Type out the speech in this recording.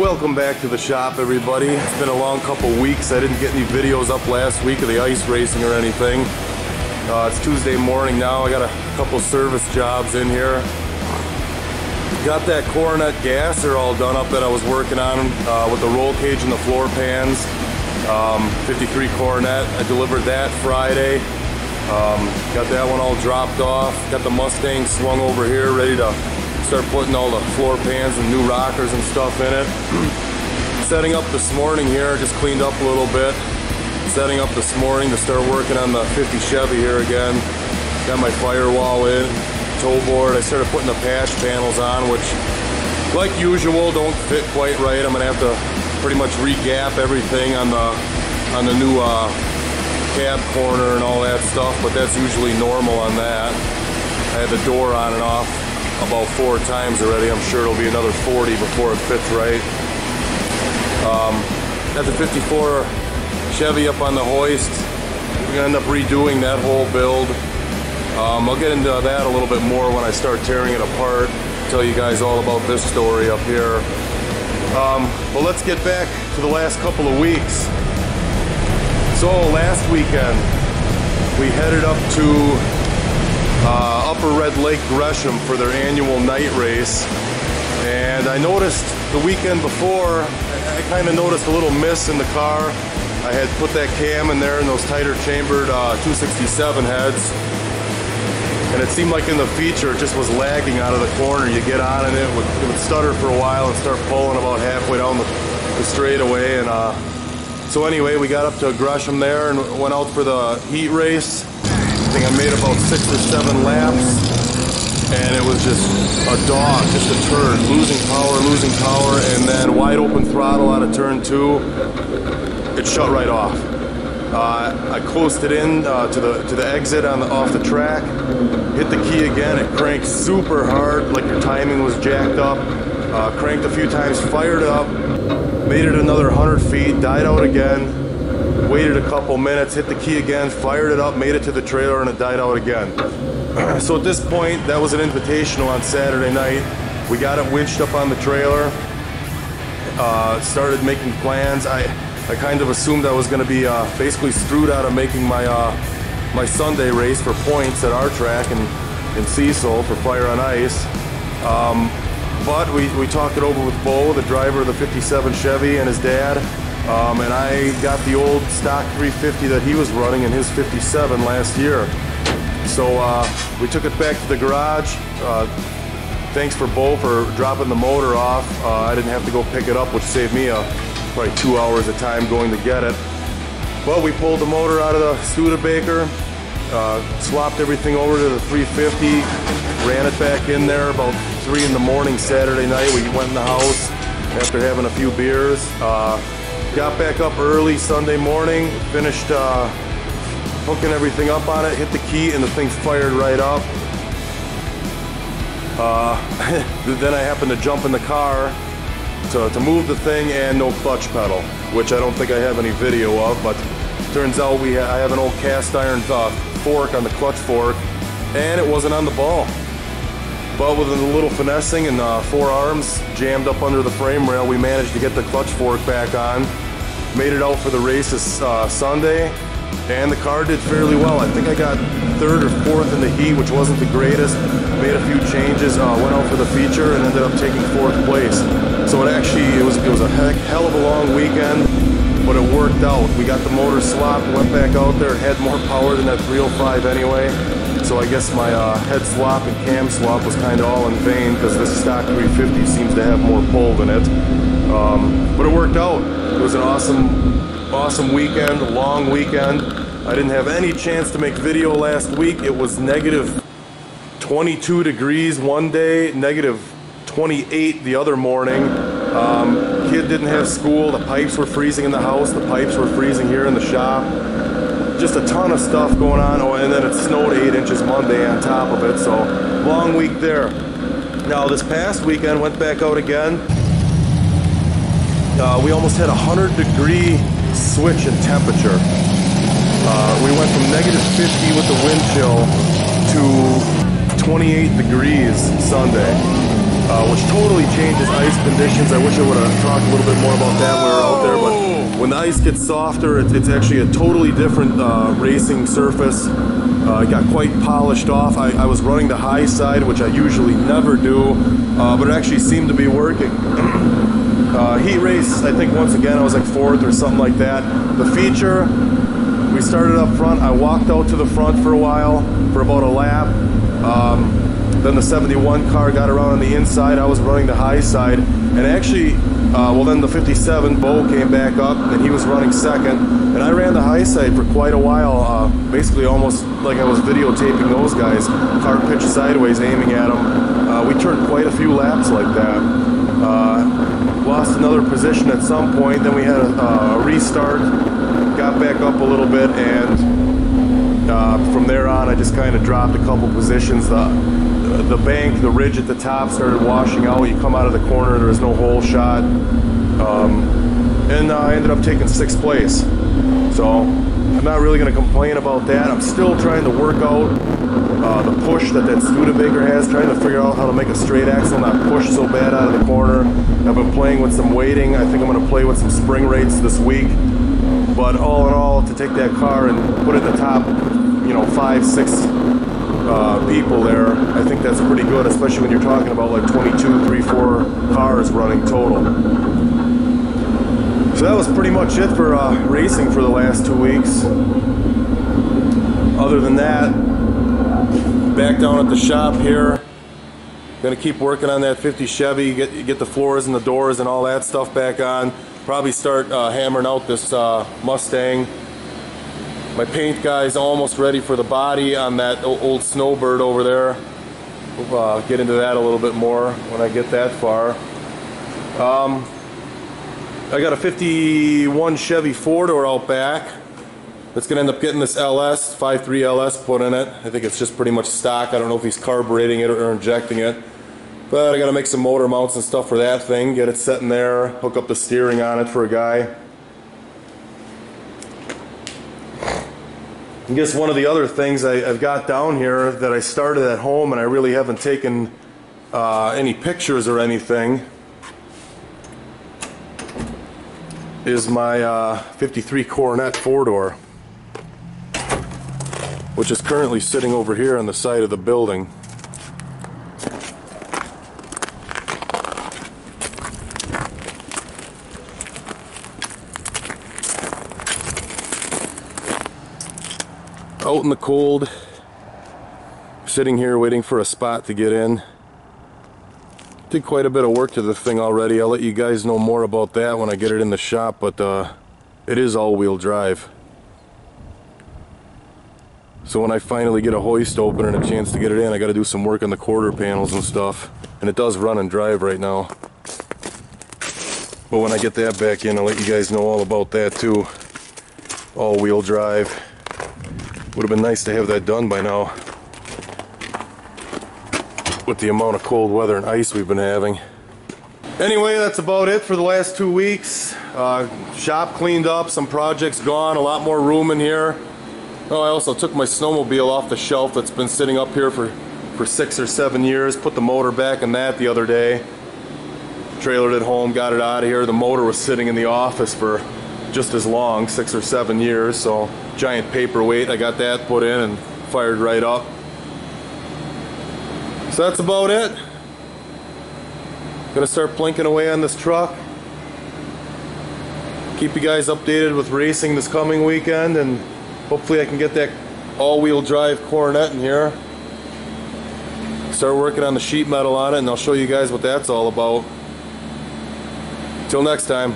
Welcome back to the shop, everybody. It's been a long couple weeks. I didn't get any videos up last week of the ice racing or anything. It's Tuesday morning now. I got a couple service jobs in here. Got that Coronet gasser all done up that I was working on with the roll cage and the floor pans. 53 Coronet. I delivered that Friday. Got that one all dropped off. Got the Mustang swung over here, ready to start putting all the floor pans and new rockers and stuff in it. Setting up this morning here, just cleaned up a little bit. Setting up this morning to start working on the 50 Chevy here again. Got my firewall in, toe board. I started putting the patch panels on, which, like usual, don't fit quite right. I'm gonna have to pretty much re-gap everything on the new cab corner and all that stuff, but that's usually normal on that. I had the door on and off about 4 times already. I'm sure it'll be another 40 before it fits right. Got the 54 Chevy up on the hoist. We're gonna end up redoing that whole build. I'll get into that a little bit more when I start tearing it apart. Tell you guys all about this story up here. But let's get back to the last couple of weeks. So last weekend we headed up to Upper Red Lake Gresham for their annual night race, and I noticed the weekend before, I kind of noticed a little miss in the car. I had put that cam in there and those tighter chambered 267 heads, and it seemed like in the feature it just was lagging out of the corner. You get on and it would stutter for a while and start pulling about halfway down the straightaway. And so anyway, we got up to Gresham there and went out for the heat race. I think I made about 6 or 7 laps, and it was just a dog, just a turd, losing power, and then wide open throttle out of turn 2. It shut right off. I coasted in to the exit off the track, hit the key again. It cranked super hard, like your timing was jacked up. Cranked a few times, fired up, made it another 100 feet, died out again. Waited a couple minutes, hit the key again, fired it up, made it to the trailer, and it died out again. So at this point, that was an invitational on Saturday night. We got it winched up on the trailer, started making plans. I kind of assumed I was going to be basically screwed out of making my Sunday race for points at our track in Cecil for Fire on Ice. But we talked it over with Bo, the driver of the 57 Chevy, and his dad. And I got the old stock 350 that he was running in his 57 last year. So we took it back to the garage. Thanks for Bo for dropping the motor off. I didn't have to go pick it up, which saved me probably 2 hours of time going to get it. Well, we pulled the motor out of the Studebaker, swapped everything over to the 350, ran it back in there about 3 in the morning Saturday night. We went in the house after having a few beers. Got back up early Sunday morning, finished hooking everything up on it, hit the key, and the thing fired right up. Then I happened to jump in the car to move the thing, and no clutch pedal, which I don't think I have any video of, but turns out I have an old cast iron fork on the clutch fork, and it wasn't on the ball. But with a little finessing and 4 arms jammed up under the frame rail, we managed to get the clutch fork back on. Made it out for the race this Sunday, and the car did fairly well. I think I got 3rd or 4th in the heat, which wasn't the greatest. Made a few changes, went out for the feature, and ended up taking 4th place. So it was a hell of a long weekend, but it worked out. We got the motor swapped, went back out there. It had more power than that 305 anyway. So I guess my head swap and cam swap was kind of all in vain, because this stock 350 seems to have more pull than it. But it worked out. It was an awesome weekend, a long weekend. I didn't have any chance to make video last week. It was negative 22 degrees one day, negative 28 the other morning. Kid didn't have school. The pipes were freezing in the house. The pipes were freezing here in the shop. Just a ton of stuff going on. Oh, and then it snowed 8 inches Monday on top of it. So long week there. Now this past weekend, went back out again. We almost had a 100-degree switch in temperature. We went from negative 50 with the wind chill to 28 degrees Sunday, which totally changes ice conditions. I wish I would have talked a little bit more about that when we were out there, but when the ice gets softer, it's actually a totally different racing surface. It got quite polished off. I was running the high side, which I usually never do, but it actually seemed to be working. Heat race, I think once again I was like 4th or something like that. The feature, we started up front. I walked out to the front for a while, for about a lap. Then the 71 car got around on the inside. I was running the high side, and actually, well, then the 57 Bo came back up, and he was running second, and I ran the high side for quite a while, basically almost like I was videotaping those guys. Car pitched sideways, aiming at them. We turned quite a few laps like that. Lost another position at some point. Then we had a restart, got back up a little bit, and from there on, I just kind of dropped a couple positions. The bank, the ridge at the top started washing out. You come out of the corner, there was no hole shot. And I ended up taking 6th place. So I'm not really going to complain about that. I'm still trying to work out the push that Studebaker has, trying to figure out how to make a straight axle not push so bad out of the corner. I've been playing with some weighting. I think I'm going to play with some spring rates this week. But all in all, to take that car and put it in the top, 5, 6 people there, I think that's pretty good, especially when you're talking about like 22, 3, 4 cars running total. So that was pretty much it for racing for the last 2 weeks. Other than that, back down at the shop here. Gonna keep working on that 50 Chevy, get the floors and the doors and all that stuff back on. Probably start hammering out this Mustang. My paint guy's almost ready for the body on that old Snowbird over there. We'll get into that a little bit more when I get that far. I got a 51 Chevy 4-door out back that's going to end up getting this LS, 5.3 LS put in it. I think it's just pretty much stock. I don't know if he's carbureting it or injecting it. But I got to make some motor mounts and stuff for that thing, get it set in there, hook up the steering on it for a guy. I guess one of the other things I've got down here that I started at home and I really haven't taken any pictures or anything is my 53 Coronet 4-door, which is currently sitting over here on the side of the building. Out in the cold, sitting here waiting for a spot to get in. Did quite a bit of work to the thing already. I'll let you guys know more about that when I get it in the shop, but it is all-wheel drive. So when I finally get a hoist open and a chance to get it in, I got to do some work on the quarter panels and stuff. And it does run and drive right now. But when I get that back in, I'll let you guys know all about that too. All-wheel drive. Would have been nice to have that done by now, with the amount of cold weather and ice we've been having. Anyway, that's about it for the last 2 weeks. Shop cleaned up, some projects gone, a lot more room in here. Oh, I also took my snowmobile off the shelf that's been sitting up here for 6 or 7 years. Put the motor back in that the other day. Trailered it home, got it out of here. The motor was sitting in the office for just as long, 6 or 7 years, so giant paperweight. I got that put in and fired right up. So that's about it. Gonna start plinking away on this truck. Keep you guys updated with racing this coming weekend, and hopefully I can get that all-wheel drive Coronet in here. Start working on the sheet metal on it, and I'll show you guys what that's all about. Till next time.